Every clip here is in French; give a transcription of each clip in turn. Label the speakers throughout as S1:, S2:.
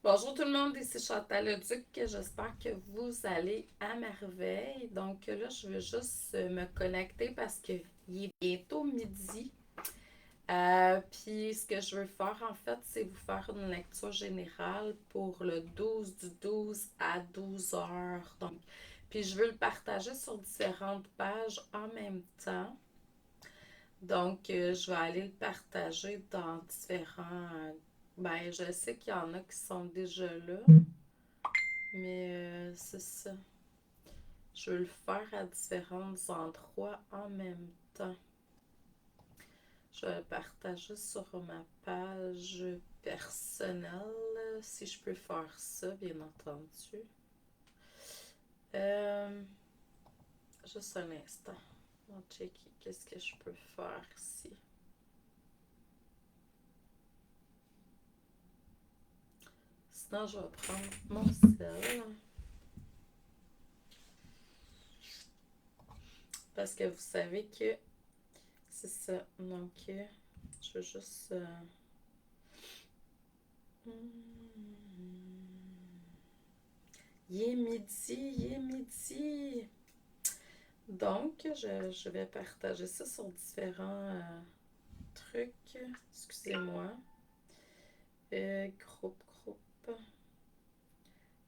S1: Bonjour tout le monde, ici Chantal Leduc. J'espère que vous allez à merveille. Donc là, je veux juste me connecter parce qu'il est bientôt midi. Puis ce que je veux faire en fait, c'est vous faire une lecture générale pour le 12 du 12 à 12 heures. Donc, puis je veux le partager sur différentes pages en même temps. Donc, je vais aller le partager dans différents. Ben, je sais qu'il y en a qui sont déjà là. Mais c'est ça. Je veux le faire à différents endroits en même temps. Je vais le partager sur ma page personnelle, si je peux faire ça, bien entendu. Euh, Juste un instant. On va checker qu'est-ce que je peux faire ici. Sinon, je vais prendre mon sel. Parce que vous savez que c'est ça. Donc, je veux juste. Il est midi, il est midi. Donc, je vais partager ça sur différents trucs. Excusez-moi. Groupe.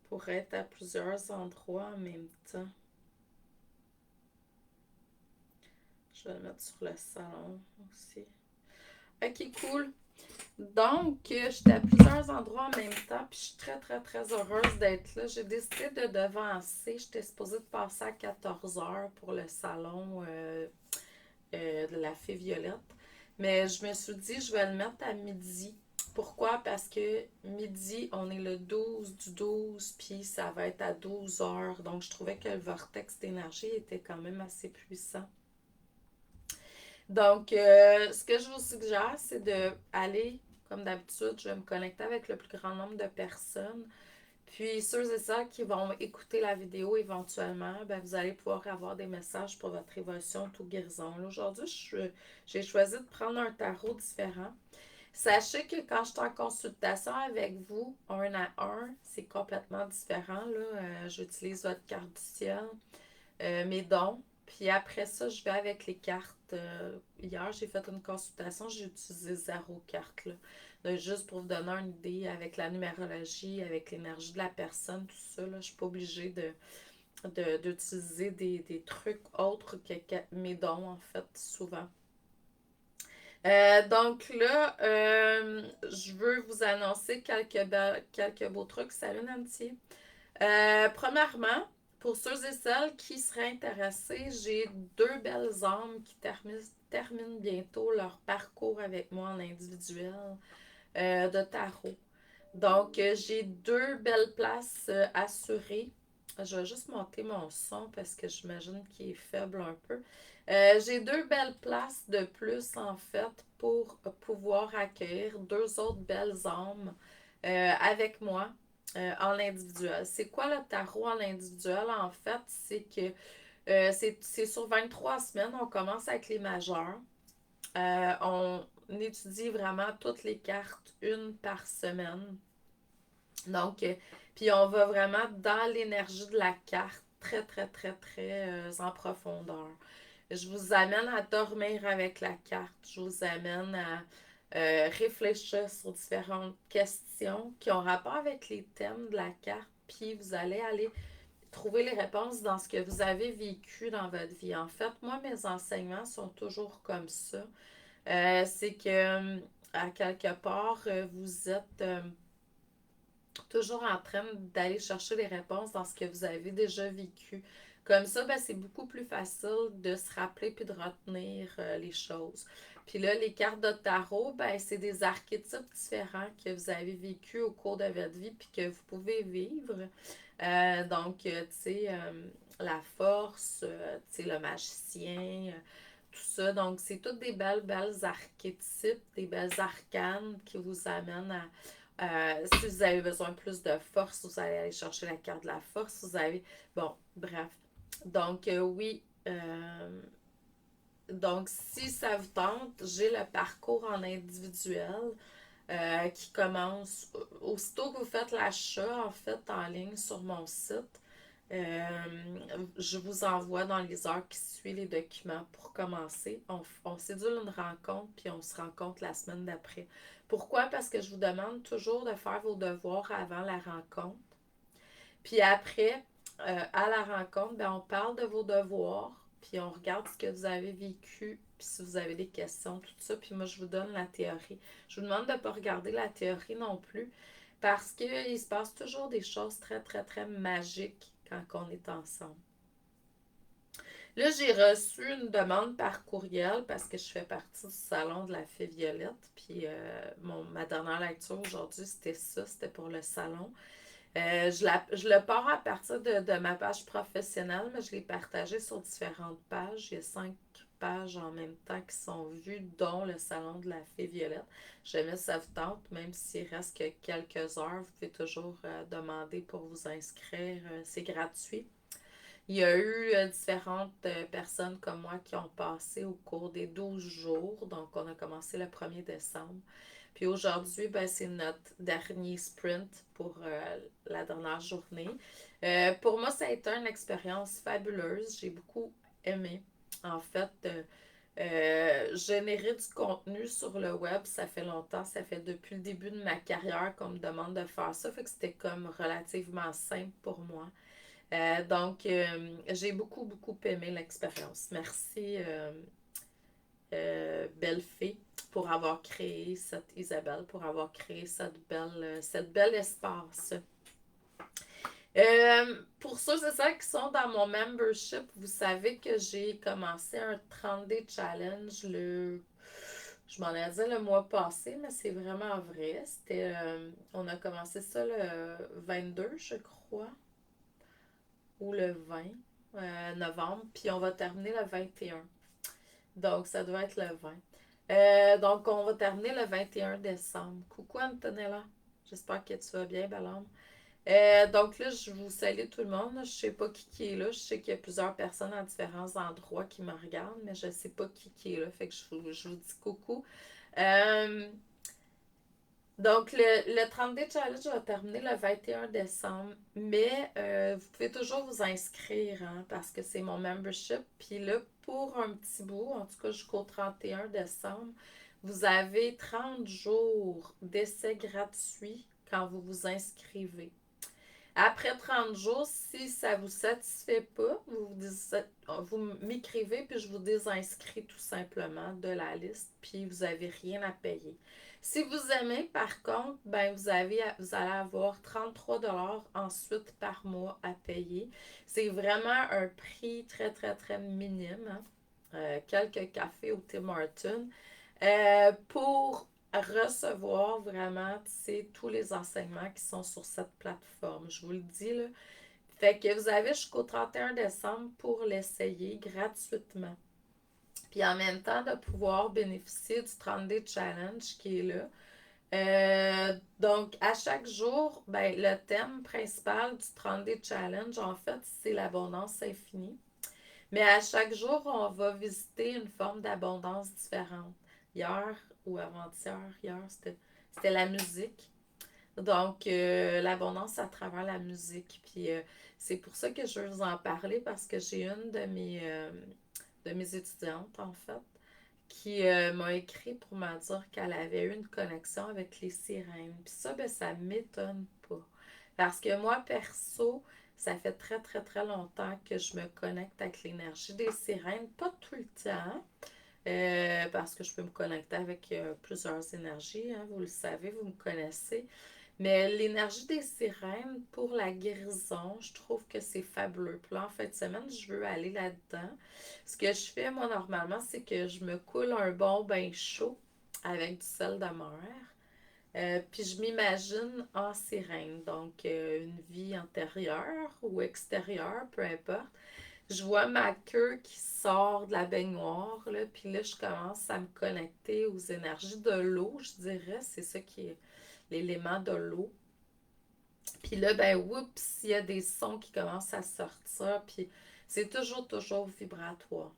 S1: Pour être à plusieurs endroits en même temps. Je vais le mettre sur le salon aussi. Ok, cool. Donc, j'étais à plusieurs endroits en même temps, puis je suis très, très, très heureuse d'être là. J'ai décidé de devancer. J'étais supposée de passer à 14 heures pour le salon de la fée Violette. Mais je me suis dit, je vais le mettre à midi. Pourquoi? Parce que midi, on est le 12 du 12, puis ça va être à 12 heures. Donc, je trouvais que le vortex d'énergie était quand même assez puissant. Donc, ce que je vous suggère, c'est de aller, comme d'habitude, je vais me connecter avec le plus grand nombre de personnes. Puis, ceux et celles qui vont écouter la vidéo éventuellement, ben, vous allez pouvoir avoir des messages pour votre évolution tout guérison. Aujourd'hui, j'ai choisi de prendre un tarot différent. Sachez que quand je suis en consultation avec vous, un à un, c'est complètement différent. Là. J'utilise votre carte du ciel, mes dons. Puis après ça, je vais avec les cartes. Hier, j'ai fait une consultation, j'ai utilisé 0 carte. Là. Donc, juste pour vous donner une idée avec la numérologie, avec l'énergie de la personne, tout ça, là, je ne suis pas obligée d'utiliser des trucs autres que mes dons, en fait, souvent. Donc là, je veux vous annoncer quelques beaux trucs. Salut Nancy. Premièrement, pour ceux et celles qui seraient intéressés, j'ai deux belles âmes qui terminent bientôt leur parcours avec moi en individuel de tarot. Donc, j'ai deux belles places assurées. Je vais juste monter mon son parce que j'imagine qu'il est faible un peu. J'ai deux belles places de plus, en fait, pour pouvoir accueillir deux autres belles âmes avec moi en individuel. C'est quoi le tarot en individuel? En fait, c'est que c'est sur 23 semaines. On commence avec les majeurs. On étudie vraiment toutes les cartes, une par semaine. Donc, puis on va vraiment dans l'énergie de la carte, très, très, très, très en profondeur. Je vous amène à dormir avec la carte. Je vous amène à réfléchir sur différentes questions qui ont rapport avec les thèmes de la carte. Puis vous allez aller trouver les réponses dans ce que vous avez vécu dans votre vie. En fait, moi, mes enseignements sont toujours comme ça. C'est que, à quelque part, vous êtes toujours en train d'aller chercher les réponses dans ce que vous avez déjà vécu. Comme ça, ben, c'est beaucoup plus facile de se rappeler puis de retenir les choses. Puis là, les cartes de tarot, ben, c'est des archétypes différents que vous avez vécu au cours de votre vie puis que vous pouvez vivre. Donc, tu sais, la force, tu sais, le magicien, tout ça. Donc, c'est toutes des belles, belles archétypes, des belles arcanes qui vous amènent à si vous avez besoin de plus de force, vous allez aller chercher la carte de la force. Vous avez. Bon, bref. Donc, oui. Donc, si ça vous tente, j'ai le parcours en individuel. qui commence aussitôt que vous faites l'achat, en fait, en ligne sur mon site. Je vous envoie dans les heures qui suivent les documents pour commencer. On sédule une rencontre, puis on se rencontre la semaine d'après. Pourquoi? Parce que je vous demande toujours de faire vos devoirs avant la rencontre. Puis après, à la rencontre, ben, on parle de vos devoirs, puis on regarde ce que vous avez vécu, puis si vous avez des questions, tout ça. Puis moi, je vous donne la théorie. Je vous demande de ne pas regarder la théorie non plus, parce qu'il se passe toujours des choses très, très, très magiques quand on est ensemble. Là, j'ai reçu une demande par courriel parce que je fais partie du salon de la Fée Violette. Puis ma dernière lecture aujourd'hui, c'était ça, c'était pour le salon. Je le pars à partir de ma page professionnelle, mais je l'ai partagé sur différentes pages. Il y a 5 pages en même temps qui sont vues, dont le salon de la Fée Violette. Jamais ça vous tente, même s'il reste que quelques heures, vous pouvez toujours demander pour vous inscrire. C'est gratuit. Il y a eu différentes personnes comme moi qui ont passé au cours des 12 jours. Donc, on a commencé le 1er décembre. Puis aujourd'hui, ben, c'est notre dernier sprint pour la dernière journée. Pour moi, ça a été une expérience fabuleuse. J'ai beaucoup aimé. En fait, générer du contenu sur le web, ça fait longtemps. Ça fait depuis le début de ma carrière qu'on me demande de faire ça. Fait que c'était comme relativement simple pour moi. J'ai beaucoup, beaucoup aimé l'expérience. Merci, belle fée, pour avoir créé Isabelle, pour avoir créé cette belle espace. Pour ceux et celles qui sont dans mon membership, vous savez que j'ai commencé un 30-day challenge je m'en ai dit le mois passé, mais c'est vraiment vrai. On a commencé ça le 22, je crois, ou le 20 novembre, puis on va terminer le 21. Donc, ça doit être le 20. Donc, on va terminer le 21 décembre. Coucou Antonella. J'espère que tu vas bien, Ballon. Donc là, je vous salue tout le monde. Je ne sais pas qui est là. Je sais qu'il y a plusieurs personnes à différents endroits qui me regardent, mais je ne sais pas qui est là. Fait que je vous dis coucou. Donc, le 30-day challenge va terminer le 21 décembre, mais vous pouvez toujours vous inscrire hein, parce que c'est mon membership. Puis là, pour un petit bout, en tout cas jusqu'au 31 décembre, vous avez 30 jours d'essai gratuit quand vous vous inscrivez. Après 30 jours, si ça ne vous satisfait pas, vous m'écrivez puis je vous désinscris tout simplement de la liste puis vous n'avez rien à payer. Si vous aimez, par contre, ben vous allez avoir 33 $ ensuite par mois à payer. C'est vraiment un prix très, très, très minime. Hein? Quelques cafés au Tim Hortons. Pour recevoir vraiment tous les enseignements qui sont sur cette plateforme. Je vous le dis, là. Fait que vous avez jusqu'au 31 décembre pour l'essayer gratuitement. Puis en même temps, de pouvoir bénéficier du 30-day challenge qui est là. Donc, à chaque jour, ben, le thème principal du 30-day challenge, en fait, c'est l'abondance infinie. Mais à chaque jour, on va visiter une forme d'abondance différente. Hier ou hier, c'était la musique. Donc, l'abondance à travers la musique. Puis, c'est pour ça que je veux vous en parler parce que j'ai une de mes étudiantes, en fait, qui m'a écrit pour me dire qu'elle avait eu une connexion avec les sirènes. Puis ça, ben, ça m'étonne pas. Parce que moi, perso, ça fait très, très, très longtemps que je me connecte avec l'énergie des sirènes. Pas tout le temps, parce que je peux me connecter avec plusieurs énergies. Hein, vous le savez, vous me connaissez. Mais l'énergie des sirènes pour la guérison, je trouve que c'est fabuleux. Puis là, en fin de semaine, je veux aller là-dedans. Ce que je fais, moi, normalement, c'est que je me coule un bon bain chaud avec du sel de mer. Puis je m'imagine en sirène, donc une vie antérieure ou extérieure, peu importe. Je vois ma queue qui sort de la baignoire, là, puis là, je commence à me connecter aux énergies de l'eau, je dirais. C'est ça qui est l'élément de l'eau. Puis là, ben, oups, il y a des sons qui commencent à sortir, puis c'est toujours, toujours vibratoire.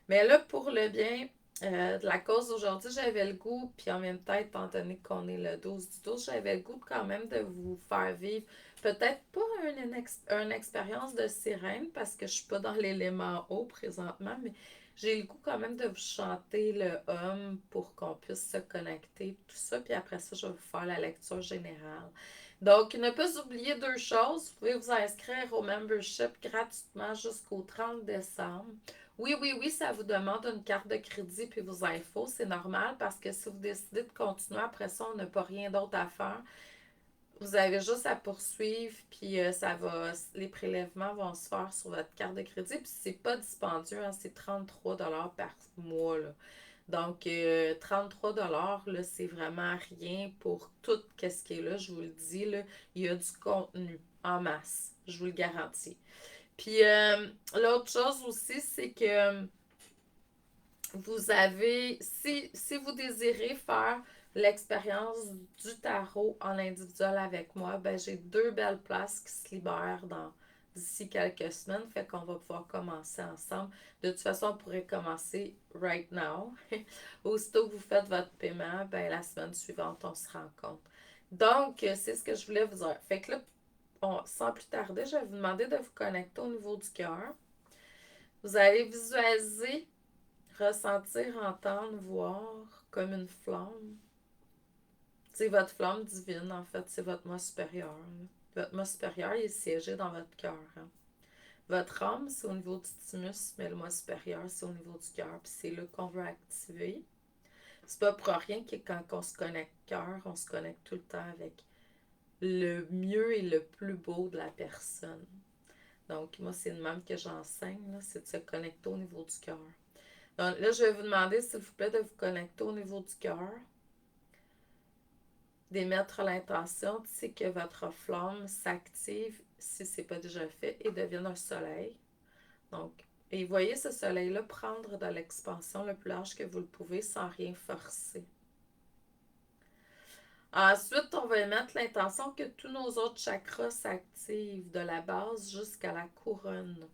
S1: Mais là, pour le bien, De la cause d'aujourd'hui, j'avais le goût, puis en même temps, étant donné qu'on est le 12 du 12, j'avais le goût quand même de vous faire vivre peut-être pas une expérience de sirène parce que je suis pas dans l'élément eau présentement, mais j'ai le goût quand même de vous chanter le hum pour qu'on puisse se connecter, tout ça, puis après ça, je vais vous faire la lecture générale. Donc, ne pas oublier deux choses. Vous pouvez vous inscrire au membership gratuitement jusqu'au 30 décembre. Oui, oui, oui, ça vous demande une carte de crédit puis vos infos. C'est normal parce que si vous décidez de continuer après ça, on n'a pas rien d'autre à faire. Vous avez juste à poursuivre puis les prélèvements vont se faire sur votre carte de crédit. Puis c'est pas dispendieux, hein, c'est 33 $ par mois, là. Donc, 33 là, c'est vraiment rien pour tout ce qui est là. Je vous le dis, là, il y a du contenu en masse. Je vous le garantis. Puis, l'autre chose aussi, c'est que vous avez, si vous désirez faire l'expérience du tarot en individuel avec moi, ben j'ai deux belles places qui se libèrent d'ici quelques semaines, fait qu'on va pouvoir commencer ensemble. De toute façon, on pourrait commencer right now. Aussitôt que vous faites votre paiement, ben la semaine suivante, on se rencontre. Donc, c'est ce que je voulais vous dire. Fait que là, sans plus tarder, je vais vous demander de vous connecter au niveau du cœur. Vous allez visualiser, ressentir, entendre, voir comme une flamme. C'est votre flamme divine, en fait, c'est votre moi supérieur. Votre moi supérieur, il est siégé dans votre cœur. Hein. Votre âme, c'est au niveau du thymus, mais le moi supérieur, c'est au niveau du cœur. Puis c'est là qu'on veut activer. C'est pas pour rien que quand on se connecte cœur, on se connecte tout le temps avec le mieux et le plus beau de la personne. Donc, moi, c'est le même que j'enseigne, là, c'est de se connecter au niveau du cœur. Donc, là, je vais vous demander, s'il vous plaît, de vous connecter au niveau du cœur, d'émettre l'intention, c'est que votre flamme s'active, si ce n'est pas déjà fait, et devienne un soleil. Donc, et voyez ce soleil-là prendre de l'expansion le plus large que vous le pouvez sans rien forcer. Ensuite, on va émettre l'intention que tous nos autres chakras s'activent de la base jusqu'à la couronne.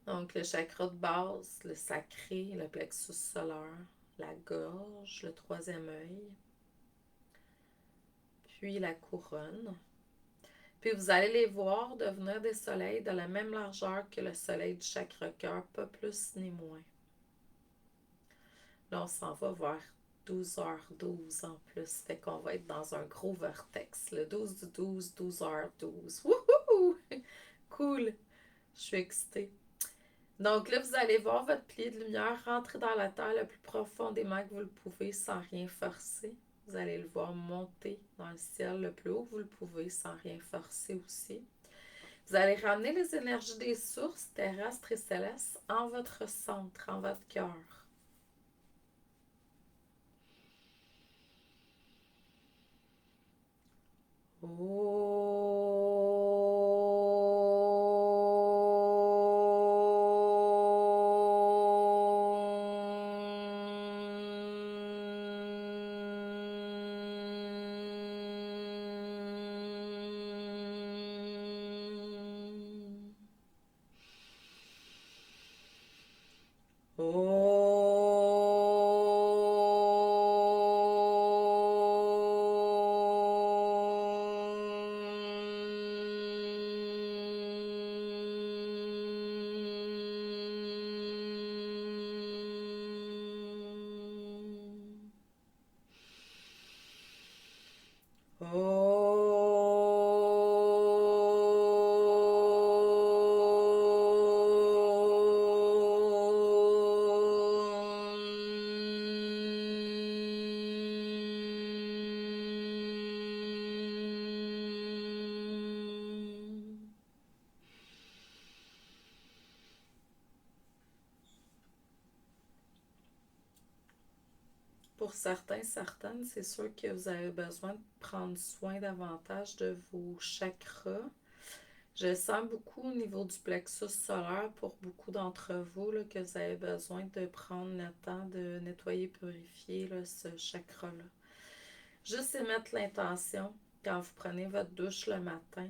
S1: Donc, le chakra de base, le sacré, le plexus solaire, la gorge, le troisième œil, puis la couronne. Puis vous allez les voir devenir des soleils de la même largeur que le soleil du chakra-cœur, pas plus ni moins. Là, on s'en va vers 12h12 en plus. Fait qu'on va être dans un gros vortex. Le 12 du 12, 12h12. Wouhou! Cool! Je suis excitée. Donc là, vous allez voir votre pilier de lumière rentrer dans la terre le plus profondément que vous le pouvez sans rien forcer. Vous allez le voir monter dans le ciel le plus haut que vous le pouvez sans rien forcer aussi. Vous allez ramener les énergies des sources terrestres et célestes en votre centre, en votre cœur. Pour certains, certaines, c'est sûr que vous avez besoin de prendre soin davantage de vos chakras. Je sens beaucoup au niveau du plexus solaire pour beaucoup d'entre vous là, que vous avez besoin de prendre le temps de nettoyer, purifier là, ce chakra-là. Juste émettre l'intention quand vous prenez votre douche le matin.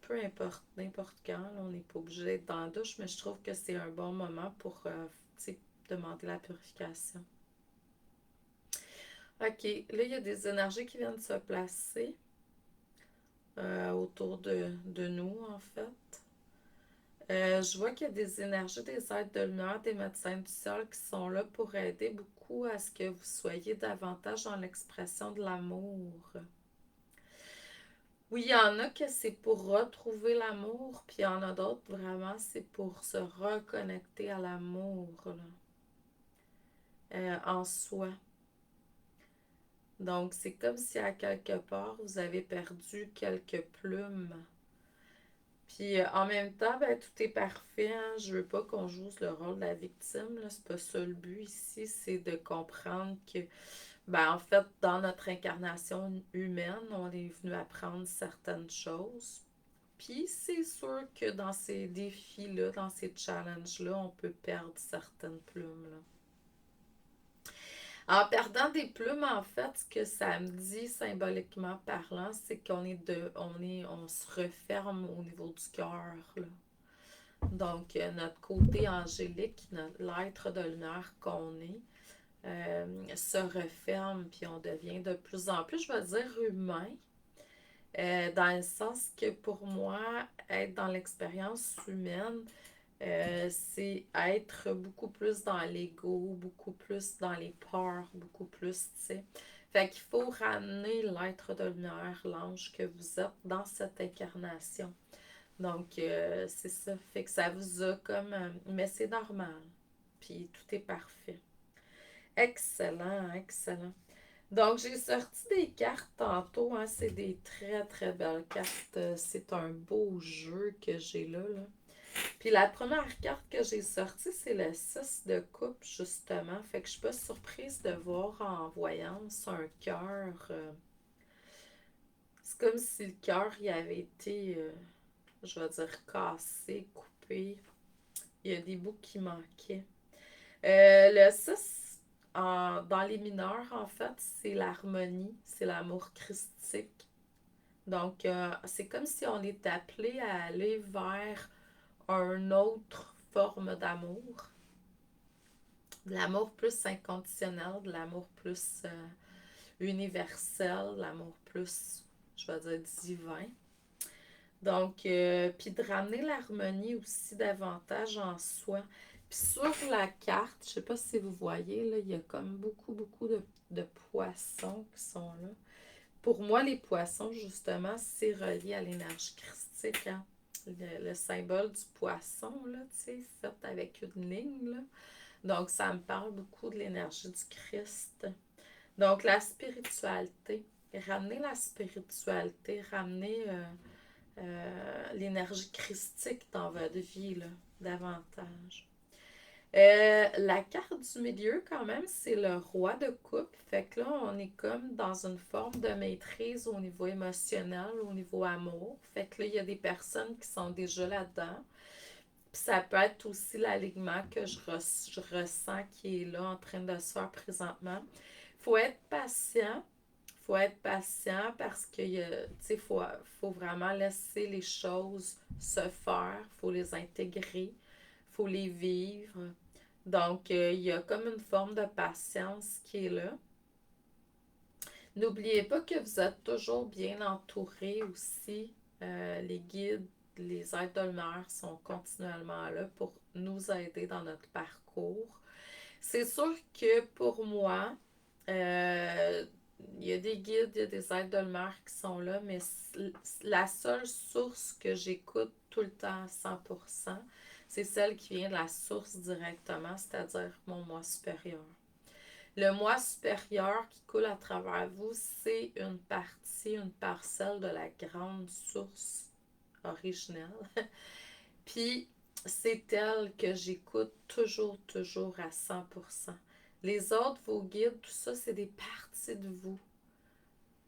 S1: peu importe, n'importe quand, là, on n'est pas obligé d'être dans la douche, mais je trouve que c'est un bon moment pour tu sais, demander la purification. OK, là, il y a des énergies qui viennent se placer autour de nous, en fait. Je vois qu'il y a des énergies des êtres de lumière, des médecins du ciel qui sont là pour aider beaucoup à ce que vous soyez davantage dans l'expression de l'amour. Oui, il y en a que c'est pour retrouver l'amour, puis il y en a d'autres vraiment, c'est pour se reconnecter à l'amour là, en soi. Donc, c'est comme si à quelque part, vous avez perdu quelques plumes. Puis en même temps, ben, tout est parfait. Hein. Je veux pas qu'on joue le rôle de la victime. Là. C'est pas ça le but ici. C'est de comprendre que, ben, en fait, dans notre incarnation humaine, on est venu apprendre certaines choses. Puis c'est sûr que dans ces défis-là, dans ces challenges-là, on peut perdre certaines plumes. Là. En perdant des plumes, en fait, ce que ça me dit symboliquement parlant, c'est on se referme au niveau du cœur. Là. Donc, notre côté angélique, l'être de lumière qu'on est, se referme, puis on devient de plus en plus, je vais dire, humain, dans le sens que pour moi, être dans l'expérience humaine, c'est être beaucoup plus dans l'ego, beaucoup plus dans les peurs, beaucoup plus, tu sais. Fait qu'il faut ramener l'être de lumière, l'ange que vous êtes dans cette incarnation. Donc, c'est ça. Fait que ça vous a comme... mais c'est normal. Puis tout est parfait. Excellent, excellent. Donc, j'ai sorti des cartes tantôt. Hein, c'est des très, très belles cartes. C'est un beau jeu que j'ai là, là. Puis la première carte que j'ai sortie, c'est le 6 de coupe, justement. Fait que je suis pas surprise de voir en voyance un cœur. C'est comme si le cœur y avait été, je vais dire, cassé, coupé. Il y a des bouts qui manquaient. Le 6, dans les mineurs, en fait, c'est l'harmonie, c'est l'amour christique. Donc, c'est comme si on est appelé à aller vers une autre forme d'amour. De l'amour plus inconditionnel, de l'amour plus universel, de l'amour plus, je vais dire, divin. Donc, puis de ramener l'harmonie aussi davantage en soi. Puis sur la carte, je sais pas si vous voyez, là, il y a comme beaucoup de poissons qui sont là. Pour moi, les poissons, justement, c'est relié à l'énergie christique. Hein? Le symbole du poisson, là, tu sais, fait avec une ligne, là. Donc, ça me parle beaucoup de l'énergie du Christ. Donc, la spiritualité. Ramener la spiritualité, ramener l'énergie christique dans votre vie, là, davantage. La carte du milieu, quand même, c'est le roi de coupe. Fait que là, on est comme dans une forme de maîtrise au niveau émotionnel, au niveau amour. Fait que là, il y a des personnes qui sont déjà là-dedans. Puis ça peut être aussi l'alignement que je ressens qui est là en train de se faire présentement. Faut être patient. Faut être patient parce que faut vraiment laisser les choses se faire. Faut les intégrer. Faut les vivre. Donc, il y a comme une forme de patience qui est là. N'oubliez pas que vous êtes toujours bien entouré aussi. Les guides, les aides de lumière sont continuellement là pour nous aider dans notre parcours. C'est sûr que pour moi, euh, il y a des guides, il y a des aides de lumière qui sont là, mais la seule source que j'écoute tout le temps à 100%, c'est celle qui vient de la source directement, c'est-à-dire mon moi supérieur. Le moi supérieur qui coule à travers vous, c'est une partie, une parcelle de la grande source originelle. Puis, c'est elle que j'écoute toujours à 100%. Les autres, vos guides, tout ça, c'est des parties de vous.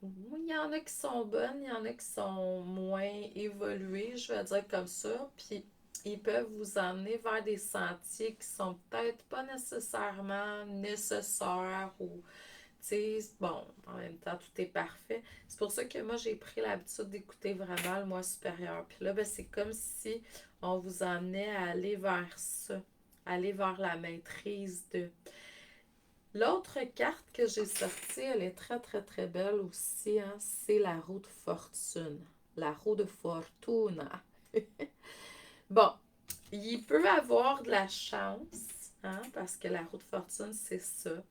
S1: Il y en a qui sont bonnes, il y en a qui sont moins évoluées, je vais dire comme ça. Puis, ils peuvent vous emmener vers des sentiers qui sont peut-être pas nécessairement nécessaires ou Tu sais, bon, en même temps, tout est parfait. C'est pour ça que moi, j'ai pris l'habitude d'écouter vraiment le moi supérieur. Puis là, ben, c'est comme si on vous emmenait à aller vers ça, aller vers la maîtrise de. L'autre carte que j'ai sortie, elle est très, très, très belle aussi, hein, c'est la roue de fortune. La roue de fortuna. Bon, il peut avoir de la chance, hein, parce que la roue de fortune, c'est ça.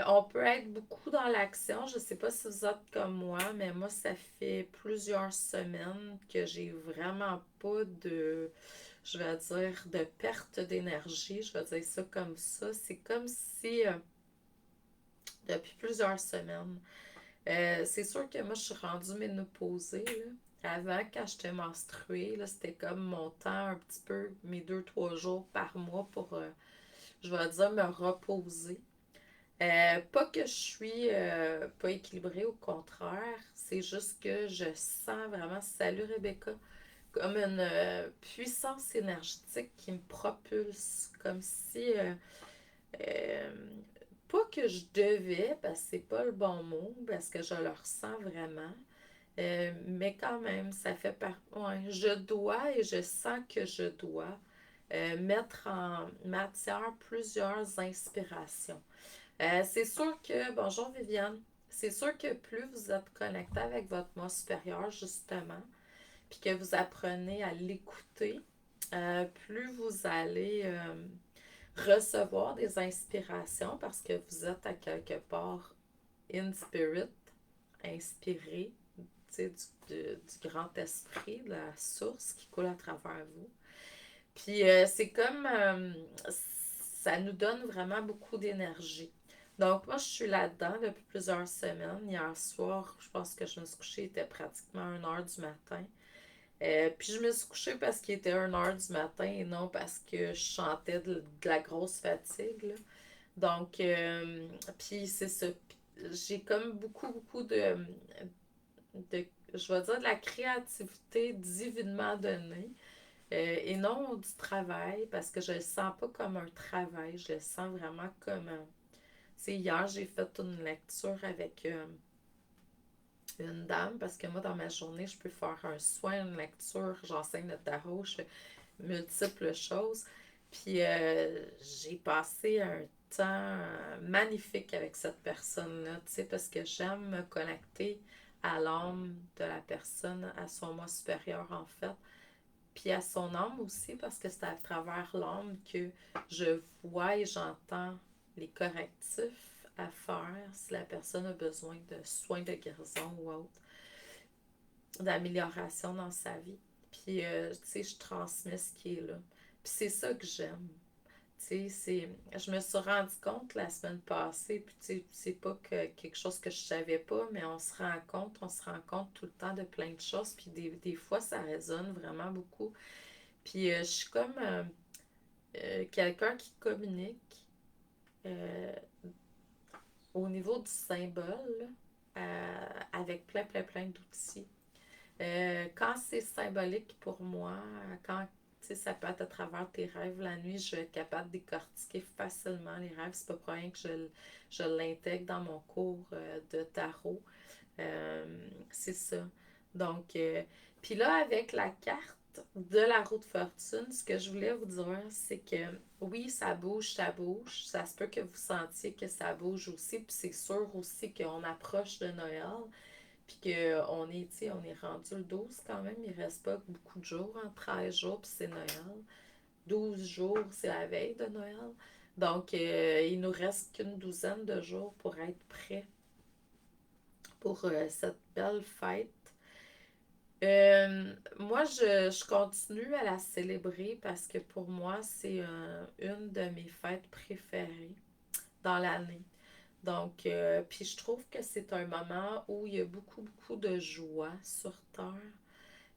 S1: On peut être beaucoup dans l'action. Je ne sais pas si vous êtes comme moi, mais moi, ça fait plusieurs semaines que j'ai vraiment pas de, je vais dire, de perte d'énergie. Je vais dire ça comme ça. C'est comme si, depuis plusieurs semaines, c'est sûr que moi, je suis rendue ménopausée, là. Avant, quand j'étais menstruée, là, c'était comme mon temps un petit peu, mes 2, 3 jours par mois pour, je vais dire, me reposer. Pas que je suis pas équilibrée, au contraire, c'est juste que je sens vraiment, salut Rebecca, comme une puissance énergétique qui me propulse, comme si, euh, pas que je devais, parce que c'est pas le bon mot, parce que je le ressens vraiment, mais quand même, ça fait par... Ouais, je dois et je sens que je dois mettre en matière plusieurs inspirations. C'est sûr que, bonjour Viviane, c'est sûr que plus vous êtes connecté avec votre moi supérieur, justement, puis que vous apprenez à l'écouter, plus vous allez recevoir des inspirations parce que vous êtes à quelque part in spirit, inspiré, tu sais, du grand esprit, de la source qui coule à travers vous. Puis c'est comme ça nous donne vraiment beaucoup d'énergie. Donc moi je suis là-dedans depuis plusieurs semaines. Hier soir, je pense que je me suis couchée, il était pratiquement 1 heure du matin. Puis je me suis couchée parce qu'il était 1 heure du matin et non parce que je sentais de la grosse fatigue, là. Donc, puis c'est ça. J'ai comme beaucoup, beaucoup de, je vais dire, de la créativité divinement donnée. Et non du travail, parce que je le sens pas comme un travail, je le sens vraiment comme... tu sais, hier, j'ai fait une lecture avec une dame, parce que moi, dans ma journée, je peux faire un soin, une lecture, j'enseigne le tarot, je fais multiples choses. Puis j'ai passé un temps magnifique avec cette personne-là, tu sais, parce que j'aime me connecter à l'âme de la personne, à son moi supérieur, en fait. Puis à son âme aussi, parce que c'est à travers l'âme que je vois et j'entends les correctifs à faire si la personne a besoin de soins de guérison ou autre, d'amélioration dans sa vie. Puis, tu sais, je transmets ce qui est là. Puis c'est ça que j'aime. Tu sais, je me suis rendu compte la semaine passée, puis tu sais, c'est pas que quelque chose que je savais pas, mais on se rend compte tout le temps de plein de choses, puis des fois, ça résonne vraiment beaucoup. Puis je suis comme quelqu'un qui communique euh, au niveau du symbole avec plein, plein, plein d'outils. Quand c'est symbolique pour moi, quand ça peut être à travers tes rêves la nuit, je vais être capable de décortiquer facilement les rêves. C'est pas pour rien que je l'intègre dans mon cours de tarot. C'est ça. Donc, puis là, avec la carte de la roue de fortune, ce que je voulais vous dire, c'est que oui, ça bouge, ça bouge. Ça se peut que vous sentiez que ça bouge aussi. Puis c'est sûr aussi qu'on approche de Noël. Puis qu'on est, tu sais, on est rendu le 12 quand même. Il reste pas beaucoup de jours, hein, 13 jours, puis c'est Noël. 12 jours, c'est la veille de Noël. Donc, il nous reste qu'une douzaine de jours pour être prêts pour cette belle fête. Moi, je continue à la célébrer parce que pour moi, c'est une de mes fêtes préférées dans l'année. Donc, puis je trouve que c'est un moment où il y a beaucoup, beaucoup de joie sur Terre.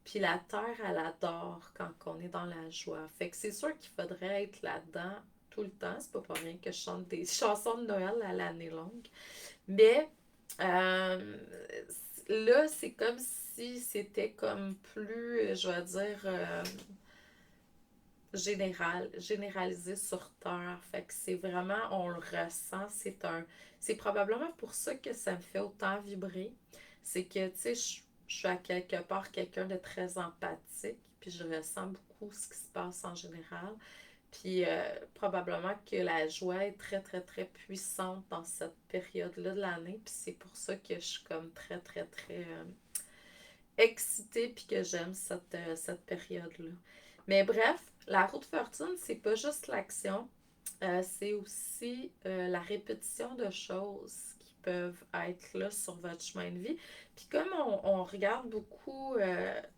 S1: Puis la Terre, elle adore quand on est dans la joie. Fait que c'est sûr qu'il faudrait être là-dedans tout le temps. C'est pas pour rien que je chante des chansons de Noël à l'année longue. Mais euh, là, c'est comme si c'était comme plus, je vais dire, généralisé sur Terre. Fait que c'est vraiment, on le ressent, c'est probablement pour ça que ça me fait autant vibrer. C'est que, tu sais, je suis à quelque part quelqu'un de très empathique, puis je ressens beaucoup ce qui se passe en général. Puis probablement que la joie est très, très, très puissante dans cette période-là de l'année. Puis c'est pour ça que je suis comme très, très, très excitée puis que j'aime cette période-là. Mais bref, la roue de fortune, c'est pas juste l'action, c'est aussi la répétition de choses qui peuvent être là sur votre chemin de vie. Puis comme on regarde beaucoup,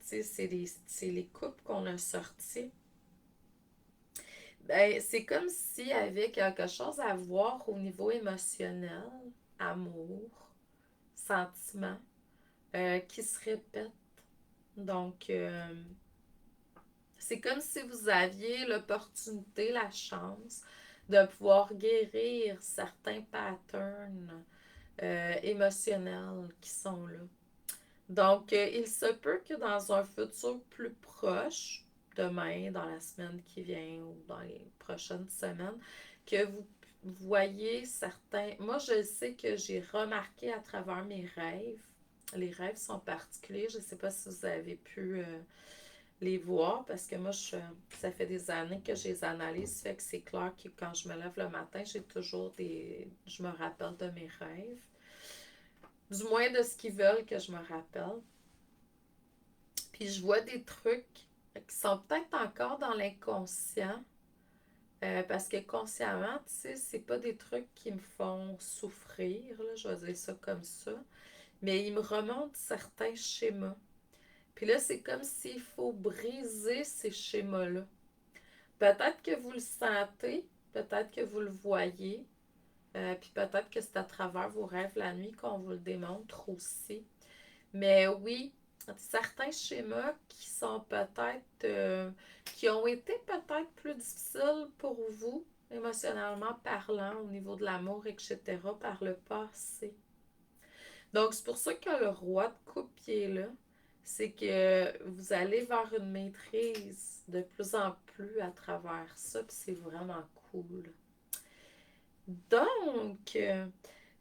S1: tu sais, c'est les couples qu'on a sortis, ben, c'est comme s'il y avait quelque chose à voir au niveau émotionnel, amour, sentiment, qui se répète. Donc, c'est comme si vous aviez l'opportunité, la chance de pouvoir guérir certains patterns émotionnels qui sont là. Donc, il se peut que dans un futur plus proche, demain, dans la semaine qui vient ou dans les prochaines semaines, que vous voyez certains... Moi, je sais que j'ai remarqué à travers mes rêves, les rêves sont particuliers, je ne sais pas si vous avez pu les voir parce que moi, ça fait des années que je les analyse, fait que c'est clair que quand je me lève le matin, j'ai toujours des... Je me rappelle de mes rêves, du moins de ce qu'ils veulent que je me rappelle. Puis je vois des trucs qui sont peut-être encore dans l'inconscient, parce que consciemment, tu sais, c'est pas des trucs qui me font souffrir, là, je vais dire ça comme ça, mais ils me remontent certains schémas. Puis là, c'est comme s'il faut briser ces schémas-là. Peut-être que vous le sentez, peut-être que vous le voyez, puis peut-être que c'est à travers vos rêves la nuit qu'on vous le démontre aussi. Mais oui, certains schémas qui sont peut-être, qui ont été peut-être plus difficiles pour vous, émotionnellement parlant, au niveau de l'amour, etc., par le passé. Donc, c'est pour ça que le roi de coupe qui est là, c'est que vous allez vers une maîtrise de plus en plus à travers ça, puis c'est vraiment cool. Donc,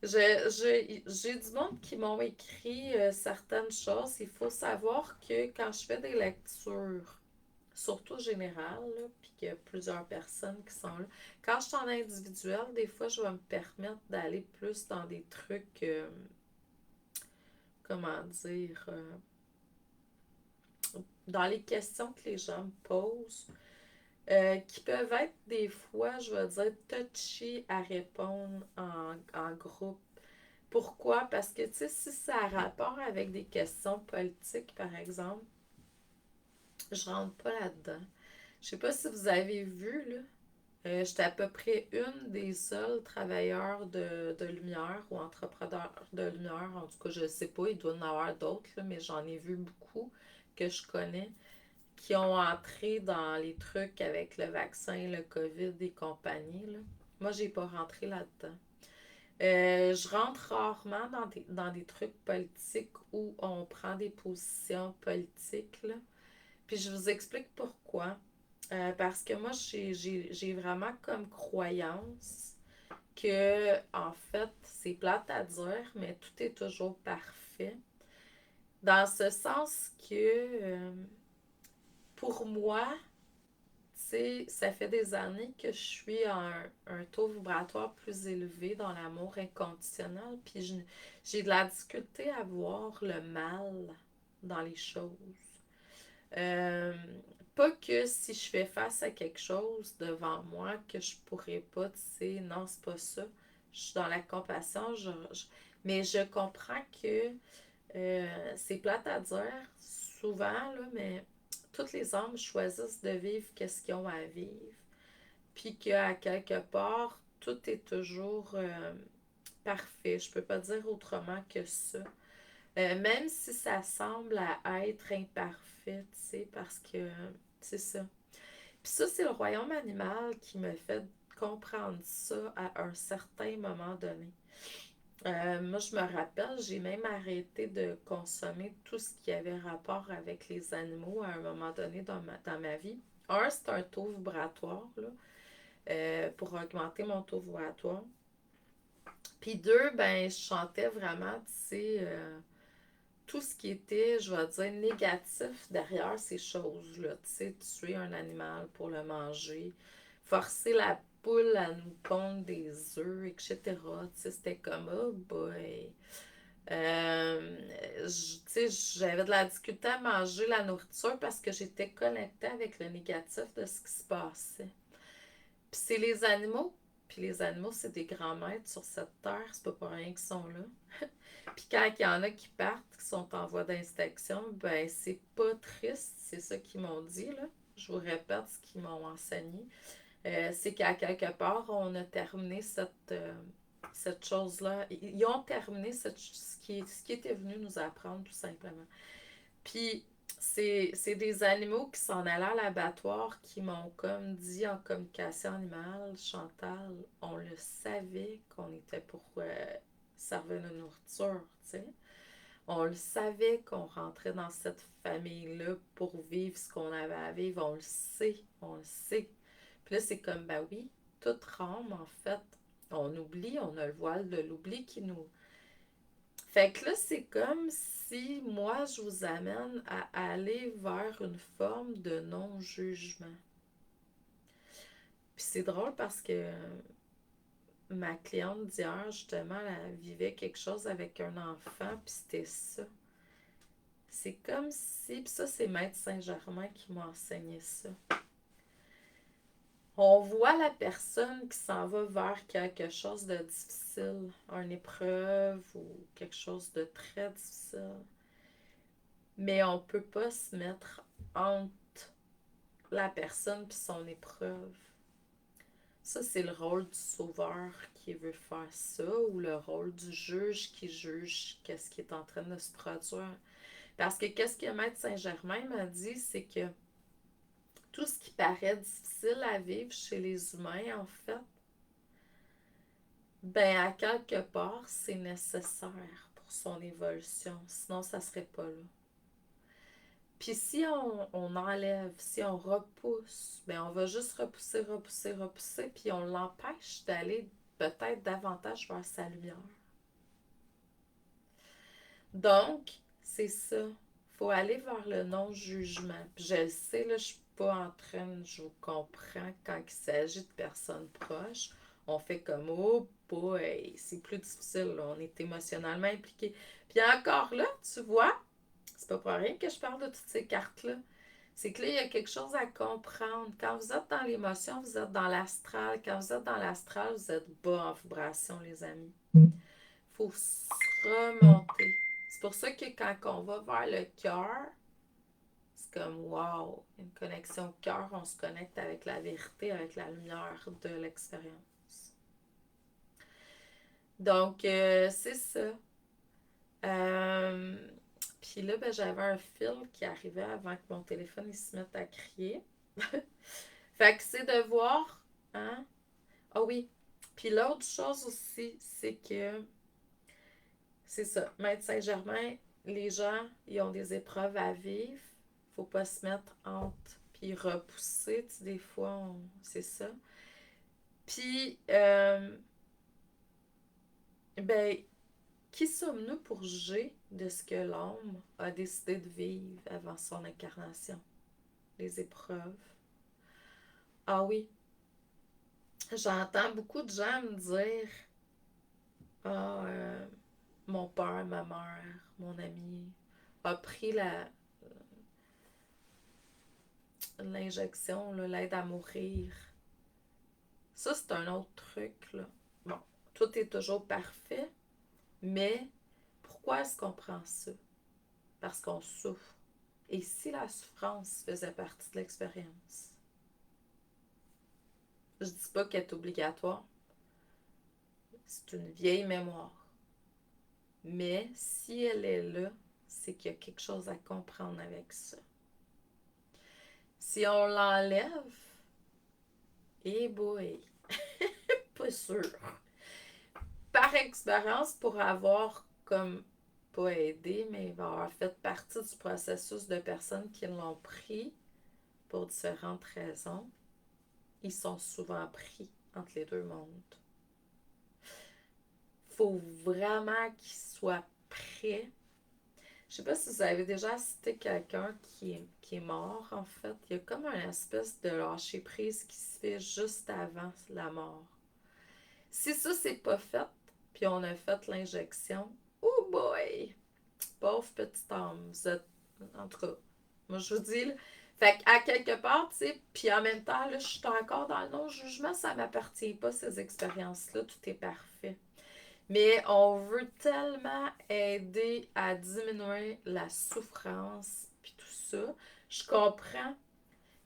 S1: j'ai du monde qui m'ont écrit certaines choses. Il faut savoir que quand je fais des lectures, surtout générales, là, puis qu'il y a plusieurs personnes qui sont là, quand je suis en individuel, des fois, je vais me permettre d'aller plus dans des trucs, comment dire, dans les questions que les gens me posent, qui peuvent être des fois, je vais dire, touchy à répondre en groupe. Pourquoi? Parce que, tu sais, si ça a rapport avec des questions politiques, par exemple, je rentre pas là-dedans. Je sais pas si vous avez vu, là, j'étais à peu près une des seules travailleurs de lumière ou entrepreneurs de lumière. En tout cas, je sais pas, il doit y en avoir d'autres, là, mais j'en ai vu beaucoup que je connais qui ont entré dans les trucs avec le vaccin, le COVID et compagnie, là. Moi, j'ai pas rentré là-dedans. Je rentre rarement dans des trucs politiques où on prend des positions politiques, là. Puis je vous explique pourquoi. Parce que moi, j'ai vraiment comme croyance que, en fait, c'est plate à dire, mais tout est toujours parfait. Dans ce sens que, pour moi, tu sais, ça fait des années que je suis à un taux vibratoire plus élevé dans l'amour inconditionnel, puis j'ai de la difficulté à voir le mal dans les choses. Euh, Pas que si je fais face à quelque chose devant moi que je pourrais pas, tu sais, non, c'est pas ça. Je suis dans la compassion, mais je comprends que c'est plate à dire souvent, là, mais toutes les âmes choisissent de vivre qu'est-ce qu'ils ont à vivre. Puis qu'à quelque part, tout est toujours parfait. Je peux pas dire autrement que ça. Même si ça semble à être imparfait, tu sais, parce que c'est ça. Puis ça, c'est le royaume animal qui me fait comprendre ça à un certain moment donné. Moi, je me rappelle, j'ai même arrêté de consommer tout ce qui avait rapport avec les animaux à un moment donné dans ma vie. un, c'est un taux vibratoire, là, pour augmenter mon taux vibratoire. Puis deux, ben, je chantais vraiment, tu sais, tout ce qui était, je vais dire, négatif derrière ces choses-là. Tu sais, tuer un animal pour le manger, forcer la poule à nous pondre des œufs, etc. Tu sais, c'était comme, oh boy. Tu sais, j'avais de la difficulté à manger la nourriture parce que j'étais connectée avec le négatif de ce qui se passait. Puis c'est les animaux. Puis les animaux, c'est des grands maîtres sur cette terre. C'est pas pour rien qu'ils sont là. Puis quand il y en a qui partent, qui sont en voie d'inspection, ben c'est pas triste. C'est ça qu'ils m'ont dit, là. Je vous répète ce qu'ils m'ont enseigné. C'est qu'à quelque part, on a terminé cette chose-là. Ils ont terminé ce qui était venu nous apprendre, tout simplement. Puis, c'est des animaux qui s'en allaient à l'abattoir qui m'ont comme dit en communication animale, Chantal, on le savait qu'on était pour servir de nourriture, tu sais. On le savait qu'on rentrait dans cette famille-là pour vivre ce qu'on avait à vivre. On le sait, on le sait. Puis là, c'est comme, ben oui, toute rame, en fait, on oublie, on a le voile de l'oubli qui nous... Fait que là, c'est comme si moi, je vous amène à aller vers une forme de non-jugement. Puis c'est drôle parce que ma cliente d'hier, justement, elle vivait quelque chose avec un enfant, puis c'était ça. C'est comme si, puis ça, c'est Maître Saint-Germain qui m'a enseigné ça. On voit la personne qui s'en va vers quelque chose de difficile, une épreuve ou quelque chose de très difficile. Mais on ne peut pas se mettre entre la personne et son épreuve. Ça, c'est le rôle du sauveur qui veut faire ça, ou le rôle du juge qui juge qu'est-ce qui est en train de se produire. Parce que qu'est-ce que Maître Saint-Germain m'a dit, c'est que tout ce qui paraît difficile à vivre chez les humains, en fait, ben à quelque part, c'est nécessaire pour son évolution. Sinon, ça serait pas là. Puis si on enlève, si on repousse, ben on va juste repousser, repousser, repousser, puis on l'empêche d'aller peut-être davantage vers sa lumière. Donc, c'est ça. Faut aller vers le non-jugement. Puis je le sais, là, je suis pas en train, je vous comprends, quand il s'agit de personnes proches, on fait comme, oh boy, c'est plus difficile, là, on est émotionnellement impliqué. Puis encore là, tu vois, c'est pas pour rien que je parle de toutes ces cartes-là. C'est que là, il y a quelque chose à comprendre. Quand vous êtes dans l'émotion, vous êtes dans l'astral. Quand vous êtes dans l'astral, vous êtes bas en vibration, les amis. Il faut se remonter. C'est pour ça que quand on va vers le cœur, c'est comme wow, une connexion cœur, on se connecte avec la vérité, avec la lumière de l'expérience. Donc, c'est ça. Euh, Puis là, ben, j'avais un fil qui arrivait avant que mon téléphone il se mette à crier. Fait que c'est de voir, hein? Ah oui. Puis l'autre chose aussi, c'est que, c'est ça, Maître Saint-Germain, les gens, ils ont des épreuves à vivre. Faut pas se mettre entre, puis repousser, tu sais, des fois, c'est ça. Puis, ben, qui sommes-nous pour juger de ce que l'homme a décidé de vivre avant son incarnation? Les épreuves. Ah oui, j'entends beaucoup de gens me dire, ah, mon père, ma mère, mon ami a pris l'injection, l'aide à mourir. Ça, c'est un autre truc, là. Bon, tout est toujours parfait, mais pourquoi est-ce qu'on prend ça? Parce qu'on souffre. Et si la souffrance faisait partie de l'expérience? Je dis pas qu'elle est obligatoire. C'est une vieille mémoire. Mais si elle est là, c'est qu'il y a quelque chose à comprendre avec ça. Si on l'enlève, eh boy, pas sûr. Par expérience, pour avoir comme pas aidé, mais avoir fait partie du processus de personnes qui l'ont pris, pour différentes raisons, ils sont souvent pris entre les deux mondes. Faut vraiment qu'ils soient prêts. Je sais pas si vous avez déjà assisté quelqu'un qui est mort, en fait. Il y a comme une espèce de lâcher-prise qui se fait juste avant la mort. Si ça, c'est pas fait, puis on a fait l'injection, oh boy! Pauvre petite âme. Vous êtes... En tout cas, moi je vous dis, là, fait qu'à quelque part, tu sais, puis en même temps, là, je suis encore dans le non-jugement, ça m'appartient pas, ces expériences-là, tout est parfait. Mais on veut tellement aider à diminuer la souffrance, puis tout ça. Je comprends,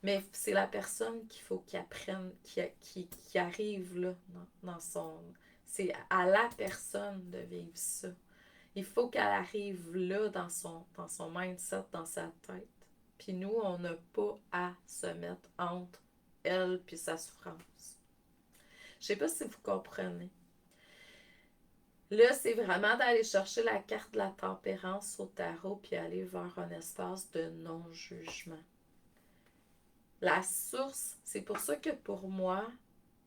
S1: mais c'est la personne qu'il faut qu'il apprenne, qui arrive là, dans son... C'est à la personne de vivre ça. Il faut qu'elle arrive là dans son mindset, dans sa tête. Puis nous, on n'a pas à se mettre entre elle puis sa souffrance. Je sais pas si vous comprenez. Là, c'est vraiment d'aller chercher la carte de la tempérance au tarot puis aller vers un espace de non-jugement. La source, c'est pour ça que pour moi,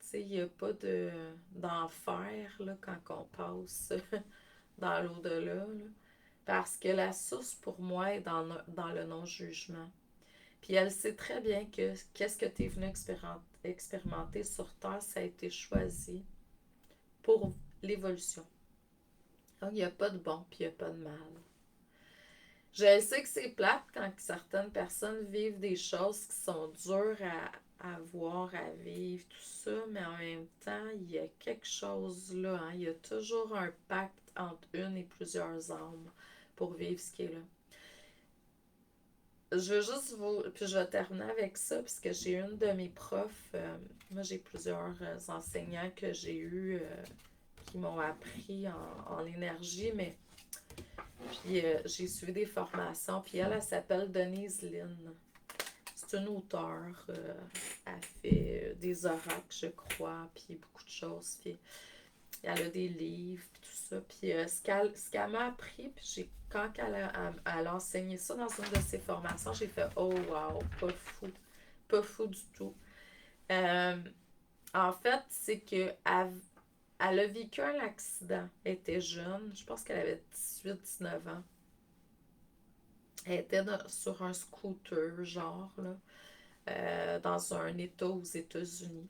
S1: tu sais, il n'y a pas d'enfer là, quand on passe dans l'au-delà. Là. Parce que la source, pour moi, est dans le non-jugement. Puis elle sait très bien que qu'est-ce que tu es venu expérimenter sur Terre, ça a été choisi pour l'évolution. Donc, il n'y a pas de bon, puis il n'y a pas de mal. Je sais que c'est plate quand certaines personnes vivent des choses qui sont dures à voir, à vivre, tout ça, mais en même temps, il y a quelque chose là. Hein? Il y a toujours un pacte entre une et plusieurs âmes pour vivre ce qui est là. Je veux juste vous... Puis je vais terminer avec ça, puisque j'ai une de mes profs... moi, j'ai plusieurs enseignants que j'ai eus qui m'ont appris en énergie, mais... Puis j'ai suivi des formations, puis elle s'appelle Denise Lynn. C'est une auteure. Elle fait des oracles, je crois, puis beaucoup de choses. Puis elle a des livres, puis tout ça. Puis ce qu'elle m'a appris, puis quand elle a enseigné ça dans une de ses formations, j'ai fait « Oh wow, pas fou. Pas fou du tout. Euh, en fait, c'est que elle a vécu un accident. Elle était jeune, je pense qu'elle avait 18-19 ans. Elle était sur un scooter, genre, là, dans un état aux États-Unis.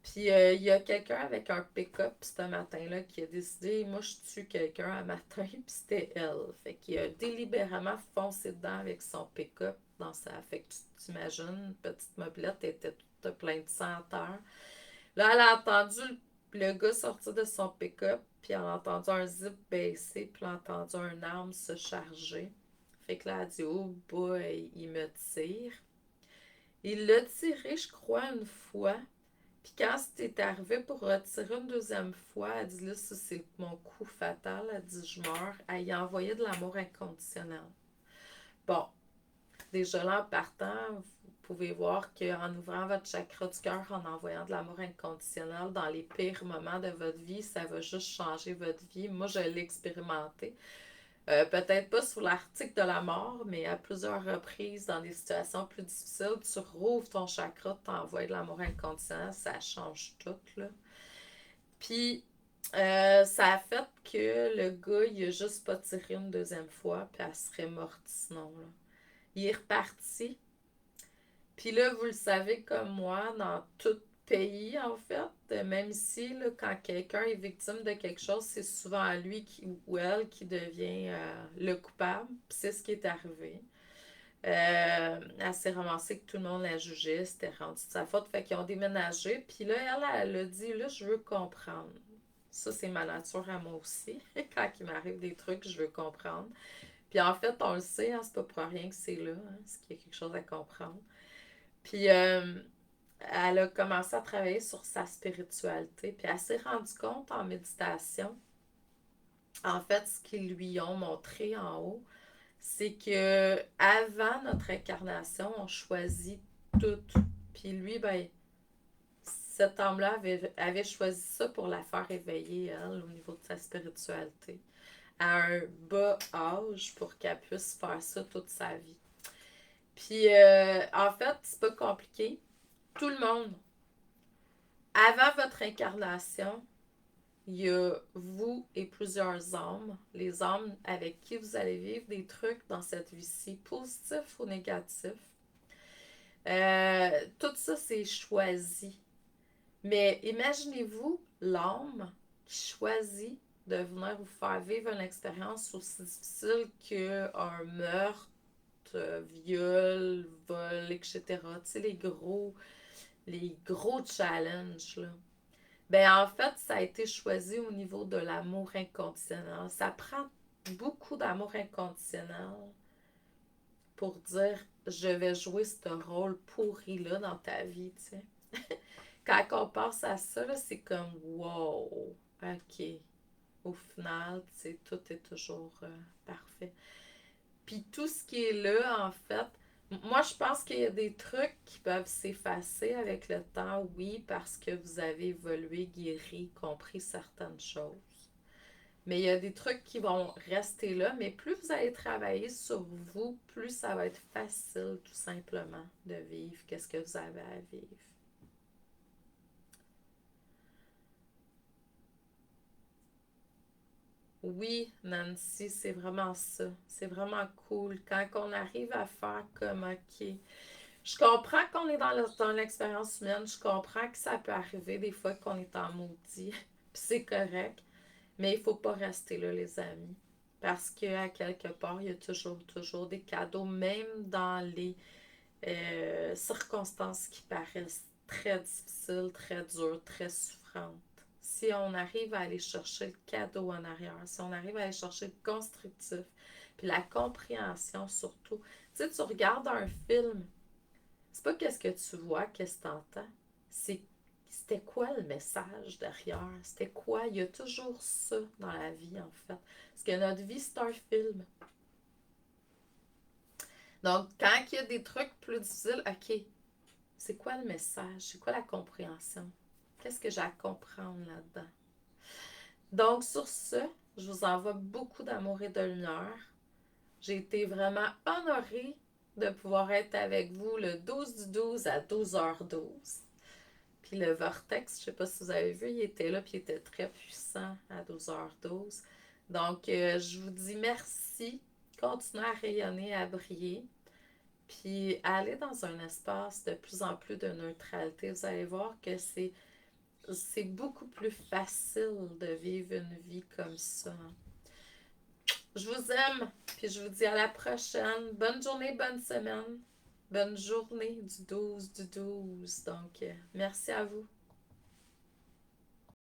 S1: Puis il y a quelqu'un avec un pick-up ce matin-là qui a décidé, moi je tue quelqu'un un matin, puis c'était elle. Fait qu'il a délibérément foncé dedans avec son pick-up dans sa. Fait que tu t'imagines, petite mobilette, elle était toute pleine de sang à terre. Là, elle a entendu le gars sortir de son pick-up, puis elle a entendu un zip baisser, puis elle a entendu un arme se charger. Fait que là, elle a dit, oh boy, il me tire. Il l'a tiré, je crois, une fois. Puis quand c'était arrivé pour retirer une deuxième fois, elle dit là, ça c'est mon coup fatal. Elle dit je meurs. Elle y a envoyé de l'amour inconditionnel. Bon, déjà là en partant, vous pouvez voir qu'en ouvrant votre chakra du cœur, en envoyant de l'amour inconditionnel dans les pires moments de votre vie, ça va juste changer votre vie. Moi, je l'ai expérimenté. Peut-être pas sur l'article de la mort, mais à plusieurs reprises, dans des situations plus difficiles, tu rouvres ton chakra, t'envoies de l'amour inconditionnel, ça change tout, là. Puis, ça a fait que le gars, il a juste pas tiré une deuxième fois, puis elle serait morte sinon, là. Il est reparti. Puis là, vous le savez comme moi, dans tout pays, en fait, même ici, là, quand quelqu'un est victime de quelque chose, c'est souvent lui ou elle qui devient le coupable. Puis c'est ce qui est arrivé. Elle s'est ramassée que tout le monde la jugeait, c'était rendu de sa faute. Fait qu'ils ont déménagé. Puis là, elle a dit, là, je veux comprendre. Ça, c'est ma nature à moi aussi. Quand il m'arrive des trucs, je veux comprendre. Puis en fait, on le sait, hein, c'est pas pour rien que c'est là, hein, c'est qu'il y a quelque chose à comprendre. Puis elle a commencé à travailler sur sa spiritualité. Puis elle s'est rendue compte en méditation, en fait, ce qu'ils lui ont montré en haut, c'est que avant notre incarnation, on choisit tout. Puis lui, ben, cet homme-là avait choisi ça pour la faire éveiller, elle, au niveau de sa spiritualité, à un bas âge pour qu'elle puisse faire ça toute sa vie. Puis, en fait, c'est pas compliqué. Tout le monde, avant votre incarnation, il y a vous et plusieurs âmes, les âmes avec qui vous allez vivre des trucs dans cette vie-ci, positifs ou négatifs. Tout ça, c'est choisi. Mais imaginez-vous l'âme qui choisit de venir vous faire vivre une expérience aussi difficile qu'un meurtre, viol, vol, etc. Tu sais, les gros challenges, là. Ben, en fait, ça a été choisi au niveau de l'amour inconditionnel. Ça prend beaucoup d'amour inconditionnel pour dire je vais jouer ce rôle pourri-là dans ta vie, tu sais. Quand on pense à ça, là, c'est comme wow, ok. Au final, tu sais, tout est toujours parfait. Puis tout ce qui est là, en fait, moi je pense qu'il y a des trucs qui peuvent s'effacer avec le temps, oui, parce que vous avez évolué, guéri, compris certaines choses. Mais il y a des trucs qui vont rester là, mais plus vous allez travailler sur vous, plus ça va être facile tout simplement de vivre qu'est-ce que vous avez à vivre. Oui, Nancy, c'est vraiment ça. C'est vraiment cool. Quand on arrive à faire comme, OK, je comprends qu'on est dans l'expérience humaine, je comprends que ça peut arriver des fois qu'on est en maudit, puis c'est correct, mais il faut pas rester là, les amis. Parce qu'à quelque part, il y a toujours des cadeaux, même dans les circonstances qui paraissent très difficiles, très dures, très souffrantes. Si on arrive à aller chercher le cadeau en arrière, si on arrive à aller chercher le constructif, puis la compréhension surtout. Tu sais, tu regardes un film, c'est pas qu'est-ce que tu vois, qu'est-ce que tu entends, c'est c'était quoi le message derrière? C'était quoi? Il y a toujours ça dans la vie, en fait. Parce que notre vie, c'est un film. Donc, quand il y a des trucs plus difficiles, OK, c'est quoi le message? C'est quoi la compréhension? Qu'est-ce que j'ai à comprendre là-dedans? Donc, sur ce, je vous envoie beaucoup d'amour et de lumière. J'ai été vraiment honorée de pouvoir être avec vous le 12/12 à 12h12. Puis le vortex, je ne sais pas si vous avez vu, il était là, puis il était très puissant à 12h12. Donc, je vous dis merci. Continuez à rayonner, à briller. Puis, aller dans un espace de plus en plus de neutralité. Vous allez voir que c'est beaucoup plus facile de vivre une vie comme ça. Je vous aime, puis je vous dis à la prochaine. Bonne journée, bonne semaine. Bonne journée du 12/12. Donc, merci à vous.